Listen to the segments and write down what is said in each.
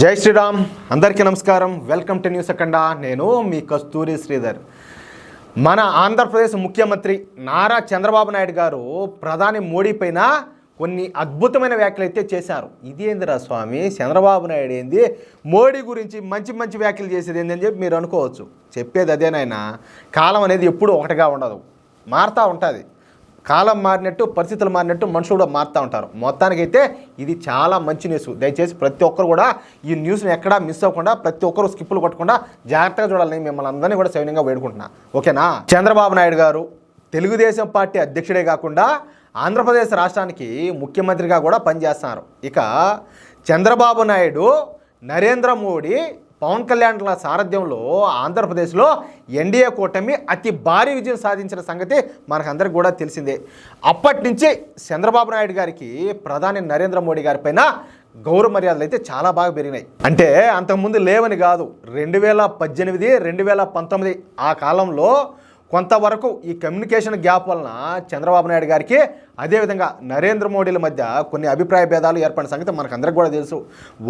జై శ్రీరామ్. అందరికీ నమస్కారం. వెల్కమ్ టు న్యూస్ అఖండ. నేను మీ కస్తూరి శ్రీధర్. మన ఆంధ్రప్రదేశ్ ముఖ్యమంత్రి నారా చంద్రబాబు నాయుడు గారు ప్రధాని మోడీ పైన కొన్ని అద్భుతమైన వ్యాఖ్యలు అయితే చేశారు. ఇదేందిరా స్వామి, చంద్రబాబు నాయుడు ఏంది మోడీ గురించి మంచి మంచి వ్యాఖ్యలు చేసేది ఏంది అని చెప్పి మీరు అనుకోవచ్చు. చెప్పేది అదేనైనా, కాలం అనేది ఎప్పుడూ ఒకటిగా ఉండదు, మారుతూ ఉంటుంది. కాలం మారినట్టు, పరిస్థితులు మారినట్టు మనుషులు కూడా మారుతూ ఉంటారు. మొత్తానికైతే ఇది చాలా మంచి న్యూస్. దయచేసి ప్రతి ఒక్కరు కూడా ఈ న్యూస్ని ఎక్కడా మిస్ అవ్వకుండా, ప్రతి ఒక్కరు స్కిప్పులు కొట్టకుండా జాగ్రత్తగా చూడాలని మిమ్మల్ని అందరినీ కూడా సవినయంగా వేడుకుంటున్నా. ఓకేనా? చంద్రబాబు నాయుడు గారు తెలుగుదేశం పార్టీ అధ్యక్షుడే కాకుండా ఆంధ్రప్రదేశ్ రాష్ట్రానికి ముఖ్యమంత్రిగా కూడా పనిచేస్తున్నారు. ఇక చంద్రబాబు నాయుడు, నరేంద్ర మోడీ, పవన్ కళ్యాణ్ల సారథ్యంలో ఆంధ్రప్రదేశ్లో ఎన్డీఏ కూటమి అతి భారీ విజయం సాధించిన సంగతి మనకందరికి కూడా తెలిసిందే. అప్పటి నుంచి చంద్రబాబు నాయుడు గారికి ప్రధాని నరేంద్ర మోడీ గారి పైన గౌరవ మర్యాదలు అయితే చాలా బాగా పెరిగినాయి. అంటే అంతకుముందు లేవని కాదు, 2018, 2019 ఆ కాలంలో కొంతవరకు ఈ కమ్యూనికేషన్ గ్యాప్ వలన చంద్రబాబు నాయుడు గారికి, అదేవిధంగా నరేంద్ర మోడీల మధ్య కొన్ని అభిప్రాయ భేదాలు ఏర్పడిన సంగతి మనకందరికి కూడా తెలుసు.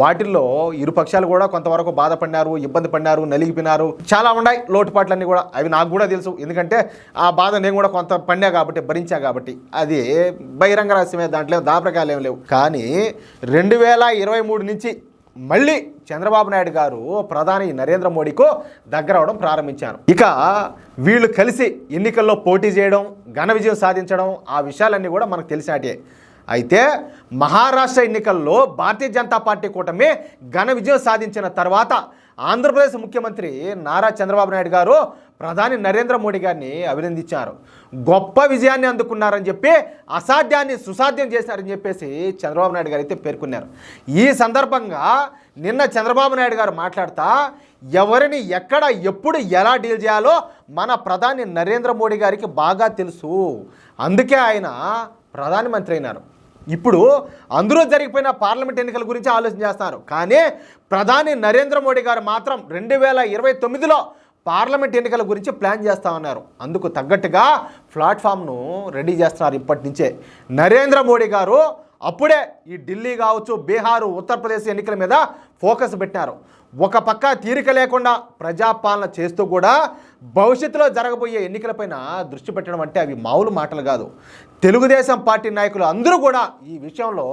వాటిల్లో ఇరు పక్షాలు కూడా కొంతవరకు బాధపడినారు, ఇబ్బంది పడినారు, నలిగిపోయినారు. చాలా ఉన్నాయి లోటుపాట్లన్నీ కూడా. అవి నాకు కూడా తెలుసు, ఎందుకంటే ఆ బాధ నేను కూడా కొంత పడినా కాబట్టి, భరించా కాబట్టి. అది బహిరంగ రహస్యమే, దాంట్లో దాపరకాయలు ఏం లేవు. కానీ 2023 నుంచి మళ్ళీ చంద్రబాబు నాయుడు గారు ప్రధాని నరేంద్ర మోడీకు దగ్గర అవడం ప్రారంభించారు. ఇక వీళ్ళు కలిసి ఎన్నికల్లో పోటీ చేయడం, ఘన విజయం సాధించడం, ఆ విషయాలన్నీ కూడా మనకు తెలిసినట్టే. అయితే మహారాష్ట్ర ఎన్నికల్లో భారతీయ జనతా పార్టీ కూటమి ఘన విజయం సాధించిన తర్వాత ఆంధ్రప్రదేశ్ ముఖ్యమంత్రి నారా చంద్రబాబు నాయుడు గారు ప్రధాని నరేంద్ర మోడీ గారిని అభినందించారు. గొప్ప విజయాన్ని అందుకున్నారని చెప్పి, అసాధ్యాన్ని సుసాధ్యం చేశారని చెప్పేసి చంద్రబాబు నాయుడు గారు అయితే పేర్కొన్నారు. ఈ సందర్భంగా నిన్న చంద్రబాబు నాయుడు గారు మాట్లాడుతూ, ఎవరిని ఎక్కడ ఎప్పుడు ఎలా డీల్ చేయాలో మన ప్రధాని నరేంద్ర మోడీ గారికి బాగా తెలుసు, అందుకే ఆయన ప్రధానమంత్రి అయినారు. ఇప్పుడు అందరూ జరిగిపోయిన పార్లమెంట్ ఎన్నికల గురించి ఆలోచన చేస్తున్నారు. కానీ ప్రధాని నరేంద్ర మోడీ గారు మాత్రం 2029లో పార్లమెంట్ ఎన్నికల గురించి ప్లాన్ చేస్తూ ఉన్నారు. అందుకు తగ్గట్టుగా ప్లాట్ఫామ్ను రెడీ చేస్తున్నారు ఇప్పటి నుంచే. నరేంద్ర మోడీ గారు అప్పుడే ఈ ఢిల్లీ కావచ్చు, బీహారు, ఉత్తరప్రదేశ్ ఎన్నికల మీద ఫోకస్ పెట్టినారు. ఒక పక్క తీరిక లేకుండా ప్రజాపాలన చేస్తూ కూడా భవిష్యత్తులో జరగబోయే ఎన్నికలపైన దృష్టి పెట్టడం అంటే అవి మామూలు మాటలు కాదు. తెలుగుదేశం పార్టీ నాయకులు అందరూ కూడా ఈ విషయంలో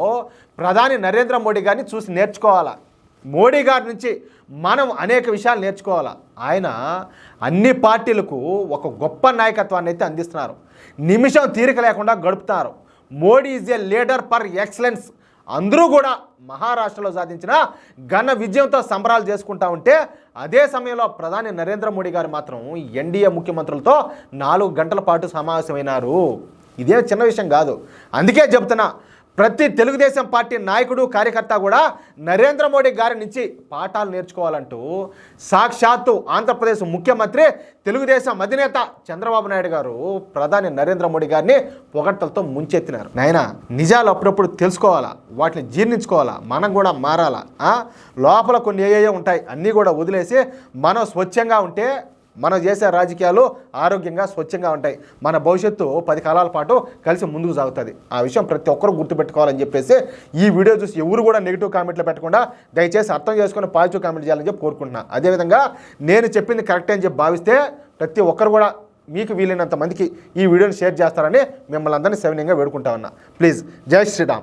ప్రధాని నరేంద్ర మోడీ గారిని చూసి నేర్చుకోవాలా. మోడీ గారి నుంచి మనం అనేక విషయాలు నేర్చుకోవాలా. ఆయన అన్ని పార్టీలకు ఒక గొప్ప నాయకత్వాన్ని అయితే అందిస్తున్నారు. నిమిషం తీరిక లేకుండా గడుపుతారు. Modi is a leader for excellence. అందరూ కూడా మహారాష్ట్రలో సాధించిన ఘన విజయంతో సంబరాలు చేసుకుంటా ఉంటే, అదే సమయంలో ప్రధాని నరేంద్ర మోడీ గారు మాత్రం ఎన్డీఏ ముఖ్యమంత్రులతో 4 గంటల పాటు సమావేశమైనారు. ఇదే చిన్న విషయం కాదు. అందుకే చెప్తున్నా, ప్రతి తెలుగుదేశం పార్టీ నాయకుడు, కార్యకర్త కూడా నరేంద్ర మోడీ గారి నుంచి పాఠాలు నేర్చుకోవాలంటూ సాక్షాత్తు ఆంధ్రప్రదేశ్ ముఖ్యమంత్రి, తెలుగుదేశం అధినేత చంద్రబాబు నాయుడు గారు ప్రధాని నరేంద్ర మోడీ గారిని పొగడ్తలతో ముంచెత్తినారు. నాయన, నిజాలు అప్పుడప్పుడు తెలుసుకోవాలా, వాటిని జీర్ణించుకోవాలా, మనం కూడా మారాలా. లోపల కొన్ని ఏయో ఉంటాయి, అన్నీ కూడా వదిలేసి మనం స్వచ్ఛంగా ఉంటే మనం చేసే రాజకీయాలు ఆరోగ్యంగా, స్వచ్ఛంగా ఉంటాయి. మన భవిష్యత్తు 10 కాలాల పాటు కలిసి ముందుకు సాగుతుంది. ఆ విషయం ప్రతి ఒక్కరూ గుర్తుపెట్టుకోవాలని చెప్పేసి ఈ వీడియో చూసి ఎవరు కూడా నెగిటివ్ కామెంట్లు పెట్టకుండా దయచేసి అర్థం చేసుకుని పాజిటివ్ కామెంట్ చేయాలని చెప్పి కోరుకుంటున్నాను. అదేవిధంగా నేను చెప్పింది కరెక్ట్ అని చెప్పి భావిస్తే ప్రతి ఒక్కరు కూడా మీకు వీలైనంత మందికి ఈ వీడియోని షేర్ చేస్తారని మిమ్మల్ని అందరినీ సవినయంగా వేడుకుంటా ఉన్నా. ప్లీజ్. జై శ్రీరామ్.